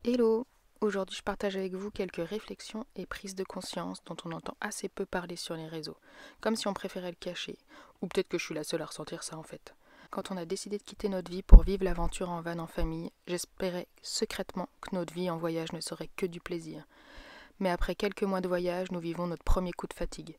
Hello! Aujourd'hui, je partage avec vous quelques réflexions et prises de conscience dont on entend assez peu parler sur les réseaux, comme si on préférait le cacher, ou peut-être que je suis la seule à ressentir ça en fait. Quand on a décidé de quitter notre vie pour vivre l'aventure en van en famille, j'espérais secrètement que notre vie en voyage ne serait que du plaisir. Mais après quelques mois de voyage, nous vivons notre premier coup de fatigue.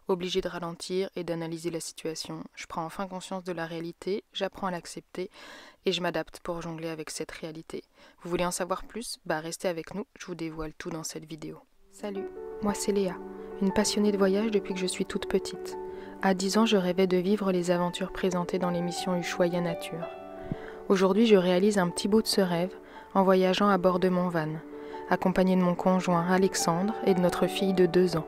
Obligé de ralentir et d'analyser la situation, je prends enfin conscience de la réalité, j'apprends à l'accepter et je m'adapte pour jongler avec cette réalité. Vous voulez en savoir plus? Restez avec nous, je vous dévoile tout dans cette vidéo. Salut, moi c'est Léa, une passionnée de voyage depuis que je suis toute petite. À 10 ans, je rêvais de vivre les aventures présentées dans l'émission Ushuaïa Nature. Aujourd'hui, je réalise un petit bout de ce rêve en voyageant à bord de mon van, accompagné de mon conjoint Alexandre et de notre fille de 2 ans.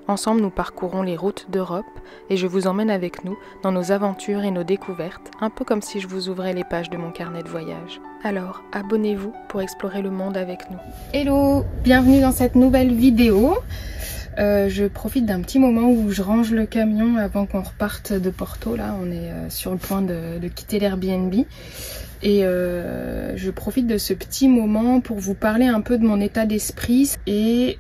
Ensemble, nous parcourons les routes d'Europe et je vous emmène avec nous dans nos aventures et nos découvertes, un peu comme si je vous ouvrais les pages de mon carnet de voyage. Alors, abonnez-vous pour explorer le monde avec nous. Hello! Bienvenue dans cette nouvelle vidéo. Je profite d'un petit moment où je range le camion avant qu'on reparte de Porto. Là, on est sur le point de quitter l'Airbnb. Et je profite de ce petit moment pour vous parler un peu de mon état d'esprit et...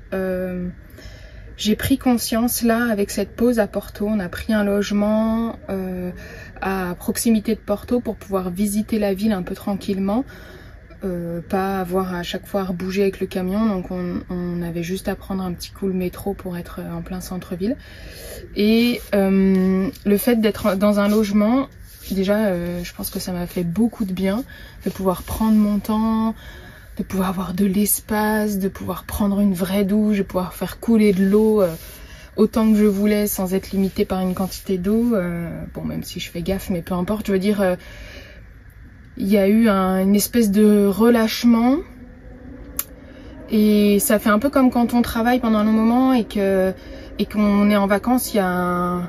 j'ai pris conscience là avec cette pause à Porto, on a pris un logement à proximité de Porto pour pouvoir visiter la ville un peu tranquillement, pas avoir à chaque fois à bouger avec le camion, donc on avait juste à prendre un petit coup le métro pour être en plein centre-ville. Et le fait d'être dans un logement, déjà je pense que ça m'a fait beaucoup de bien, de pouvoir prendre mon temps, de pouvoir avoir de l'espace, de pouvoir prendre une vraie douche, de pouvoir faire couler de l'eau autant que je voulais sans être limitée par une quantité d'eau. Bon, même si je fais gaffe, mais peu importe. Je veux dire, il y a eu une espèce de relâchement. Et ça fait un peu comme quand on travaille pendant un long moment et qu'on est en vacances, il y a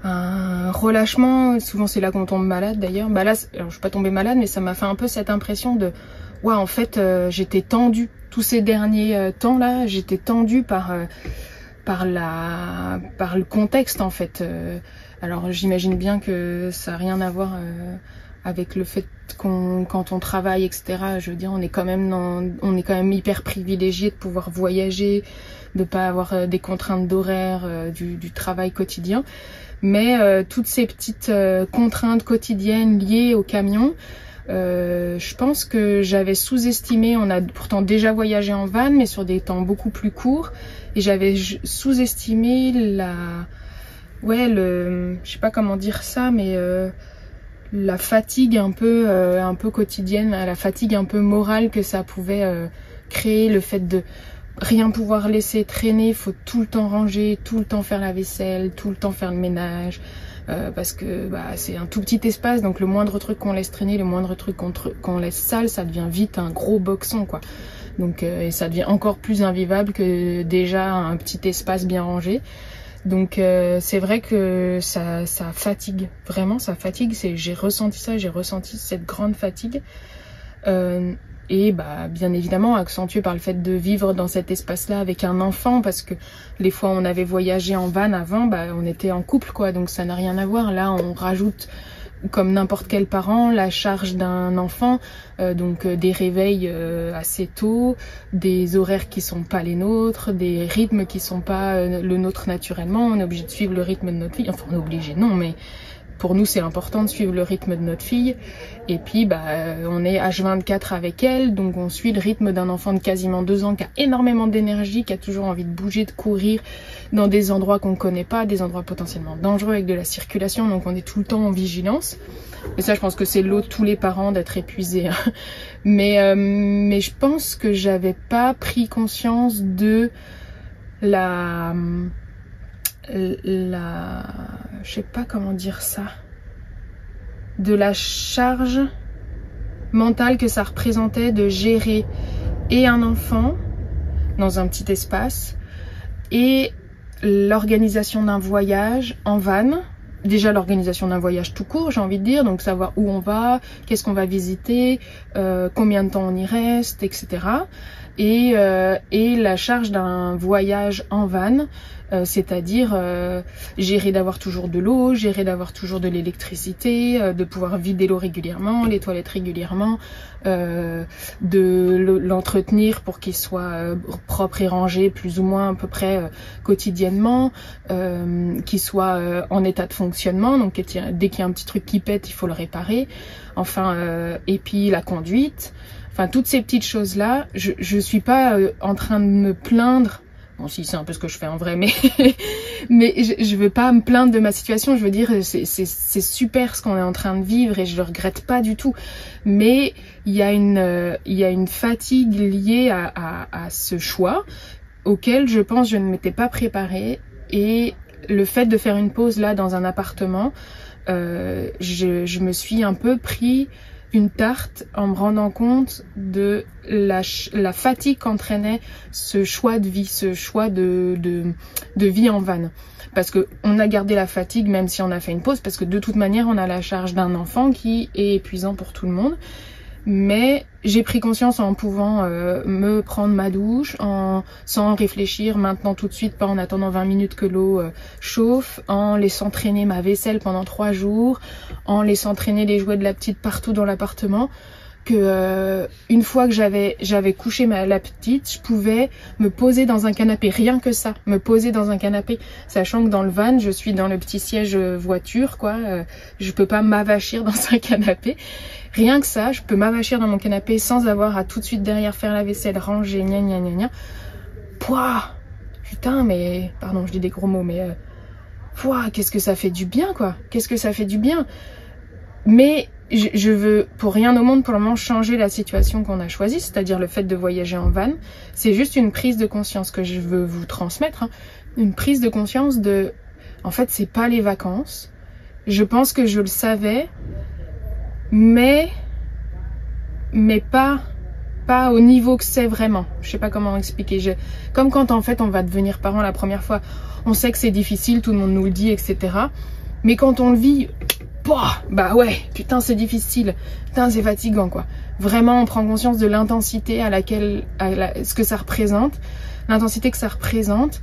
un relâchement. Souvent, c'est là qu'on tombe malade d'ailleurs. Là, alors, je suis pas tombée malade, mais ça m'a fait un peu cette impression de... Ouais, en fait, j'étais tendue tous ces derniers temps là, j'étais tendue par le contexte en fait. Alors j'imagine bien que ça n'a rien à voir avec le fait quand on travaille, etc. Je veux dire, on est quand même hyper privilégié de pouvoir voyager, de pas avoir des contraintes d'horaire du travail quotidien. Mais toutes ces petites contraintes quotidiennes liées au camion. Je pense que j'avais sous-estimé, on a pourtant déjà voyagé en van mais sur des temps beaucoup plus courts et j'avais sous-estimé je sais pas comment dire ça, mais la fatigue un peu quotidienne, la fatigue un peu morale que ça pouvait créer, le fait de rien pouvoir laisser traîner, il faut tout le temps ranger, tout le temps faire la vaisselle, tout le temps faire le ménage. Parce que c'est un tout petit espace, donc le moindre truc qu'on laisse traîner, le moindre truc qu'on laisse sale, ça devient vite un gros boxon quoi. Donc et ça devient encore plus invivable que déjà un petit espace bien rangé. Donc c'est vrai que ça fatigue, vraiment ça fatigue. J'ai ressenti cette grande fatigue. Et bien évidemment accentué par le fait de vivre dans cet espace-là avec un enfant, parce que les fois où on avait voyagé en van avant, on était en couple quoi, donc ça n'a rien à voir. Là on rajoute, comme n'importe quel parent, la charge d'un enfant, donc des réveils assez tôt, des horaires qui sont pas les nôtres, des rythmes qui sont pas le nôtre naturellement. On est obligé de suivre le rythme de notre fille, enfin on est obligé non, mais pour nous, c'est important de suivre le rythme de notre fille. Et puis, on est H24 avec elle, donc on suit le rythme d'un enfant de quasiment 2 ans qui a énormément d'énergie, qui a toujours envie de bouger, de courir dans des endroits qu'on ne connaît pas, des endroits potentiellement dangereux avec de la circulation, donc on est tout le temps en vigilance. Et ça, je pense que c'est lot de tous les parents d'être épuisés. Hein. Mais je pense que j'avais pas pris conscience de je sais pas comment dire ça, de la charge mentale que ça représentait de gérer et un enfant dans un petit espace et l'organisation d'un voyage en van déjà l'organisation d'un voyage tout court, j'ai envie de dire, donc savoir où on va, qu'est-ce qu'on va visiter, combien de temps on y reste, etc. Et la charge d'un voyage en van, c'est-à-dire gérer d'avoir toujours de l'eau, gérer d'avoir toujours de l'électricité, de pouvoir vider l'eau régulièrement, les toilettes régulièrement, de l'entretenir pour qu'il soit propre et rangé plus ou moins à peu près quotidiennement, qu'il soit en état de fonctionnement, donc dès qu'il y a un petit truc qui pète, il faut le réparer, enfin, et puis la conduite, enfin toutes ces petites choses-là, je suis pas en train de me plaindre. Bon, si, c'est un peu ce que je fais en vrai, mais, mais je veux pas me plaindre de ma situation. Je veux dire, c'est super ce qu'on est en train de vivre et je le regrette pas du tout. Mais il y a une fatigue liée à ce choix auquel je pense je ne m'étais pas préparée. Et le fait de faire une pause là dans un appartement, je me suis un peu pris une tarte en me rendant compte de la fatigue qu'entraînait ce choix de vie, ce choix de vie en van. Parce qu'on a gardé la fatigue même si on a fait une pause, parce que de toute manière on a la charge d'un enfant qui est épuisant pour tout le monde. Mais j'ai pris conscience en pouvant me prendre ma douche, sans réfléchir maintenant tout de suite, pas en attendant 20 minutes que l'eau chauffe, en laissant traîner ma vaisselle pendant 3 jours, en laissant traîner les jouets de la petite partout dans l'appartement, que une fois que j'avais couché la petite, je pouvais me poser dans un canapé, rien que ça, me poser dans un canapé, sachant que dans le van, je suis dans le petit siège voiture, quoi, je peux pas m'avachir dans un canapé. Rien que ça, je peux m'avachir dans mon canapé sans avoir à tout de suite derrière faire la vaisselle, ranger, gna gna gna gna. Pouah, putain, mais... Pardon, je dis des gros mots, mais... Pouah, qu'est-ce que ça fait du bien, quoi. Qu'est-ce que ça fait du bien. Mais je veux, pour rien au monde, pour le moment, changer la situation qu'on a choisie, c'est-à-dire le fait de voyager en van. C'est juste une prise de conscience que je veux vous transmettre. Hein. Une prise de conscience de... En fait, c'est pas les vacances. Je pense que je le savais... mais pas au niveau que c'est vraiment. Je sais pas comment expliquer. Comme quand en fait on va devenir parent la première fois, on sait que c'est difficile, tout le monde nous le dit, etc. Mais quand on le vit, bah ouais, putain c'est difficile, putain c'est fatigant quoi. Vraiment on prend conscience de l'intensité ce que ça représente, l'intensité que ça représente,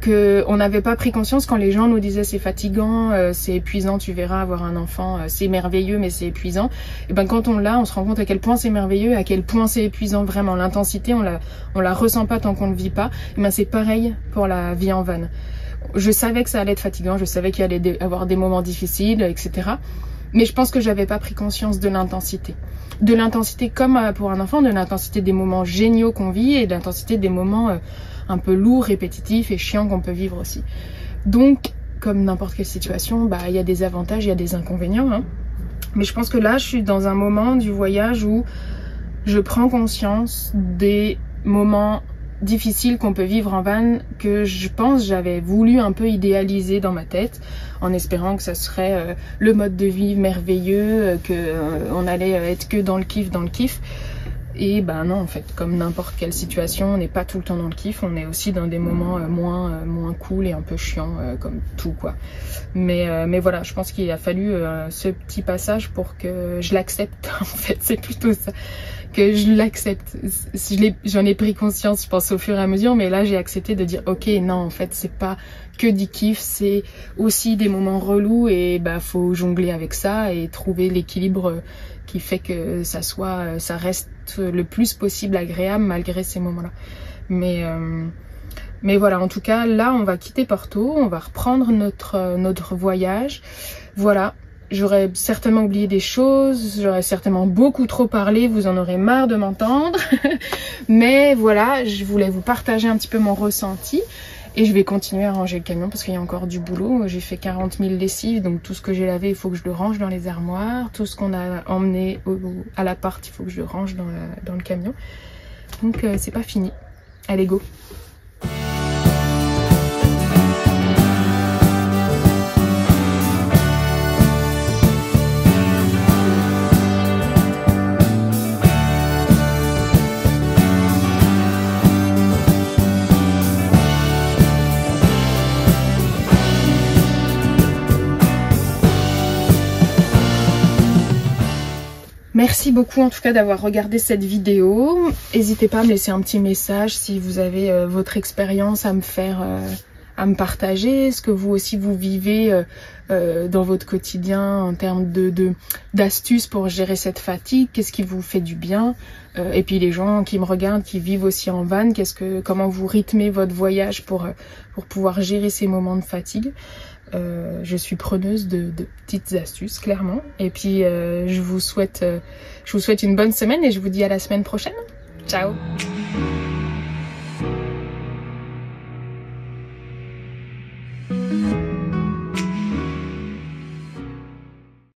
qu'on n'avait pas pris conscience quand les gens nous disaient c'est fatigant, c'est épuisant, tu verras, avoir un enfant, c'est merveilleux mais c'est épuisant. Et ben quand on l'a, on se rend compte à quel point c'est merveilleux, à quel point c'est épuisant vraiment. L'intensité, on la ressent pas tant qu'on ne vit pas. Et ben c'est pareil pour la vie en van. Je savais que ça allait être fatigant, je savais qu'il allait avoir des moments difficiles, etc. Mais je pense que j'avais pas pris conscience de l'intensité. De l'intensité comme pour un enfant, de l'intensité des moments géniaux qu'on vit et de l'intensité des moments un peu lourds, répétitifs et chiants qu'on peut vivre aussi. Donc, comme n'importe quelle situation, bah, il y a des avantages, il y a des inconvénients. Hein. Mais je pense que là, je suis dans un moment du voyage où je prends conscience des moments difficiles qu'on peut vivre en van, que je pense j'avais voulu un peu idéaliser dans ma tête, en espérant que ça serait le mode de vie merveilleux, qu'on allait être que dans le kiff. Et ben non, en fait, comme n'importe quelle situation, on n'est pas tout le temps dans le kiff, on est aussi dans des moments moins cool et un peu chiants, comme tout quoi. Mais voilà, je pense qu'il a fallu ce petit passage pour que je l'accepte, en fait, c'est plutôt ça, que je l'accepte. J'en ai pris conscience, je pense, au fur et à mesure, mais là j'ai accepté de dire ok, non, en fait, c'est pas que du kiff, c'est aussi des moments relous et bah faut jongler avec ça et trouver l'équilibre qui fait que ça reste le plus possible agréable malgré ces moments-là. Mais voilà, en tout cas, là, on va quitter Porto, on va reprendre notre voyage. Voilà, j'aurais certainement oublié des choses, j'aurais certainement beaucoup trop parlé, vous en aurez marre de m'entendre. Mais voilà, je voulais vous partager un petit peu mon ressenti. Et je vais continuer à ranger le camion parce qu'il y a encore du boulot. J'ai fait 40 000 lessives, donc tout ce que j'ai lavé, il faut que je le range dans les armoires. Tout ce qu'on a emmené à l'appart, il faut que je le range dans le camion. Donc c'est pas fini. Allez, go! Merci beaucoup en tout cas d'avoir regardé cette vidéo. N'hésitez pas à me laisser un petit message si vous avez votre expérience à me faire, à me partager, ce que vous aussi vous vivez dans votre quotidien en termes d'astuces pour gérer cette fatigue, qu'est-ce qui vous fait du bien, et puis les gens qui me regardent, qui vivent aussi en van, comment vous rythmez votre voyage pour pouvoir gérer ces moments de fatigue. Je suis preneuse de petites astuces, clairement. Et puis, je vous souhaite une bonne semaine et je vous dis à la semaine prochaine. Ciao!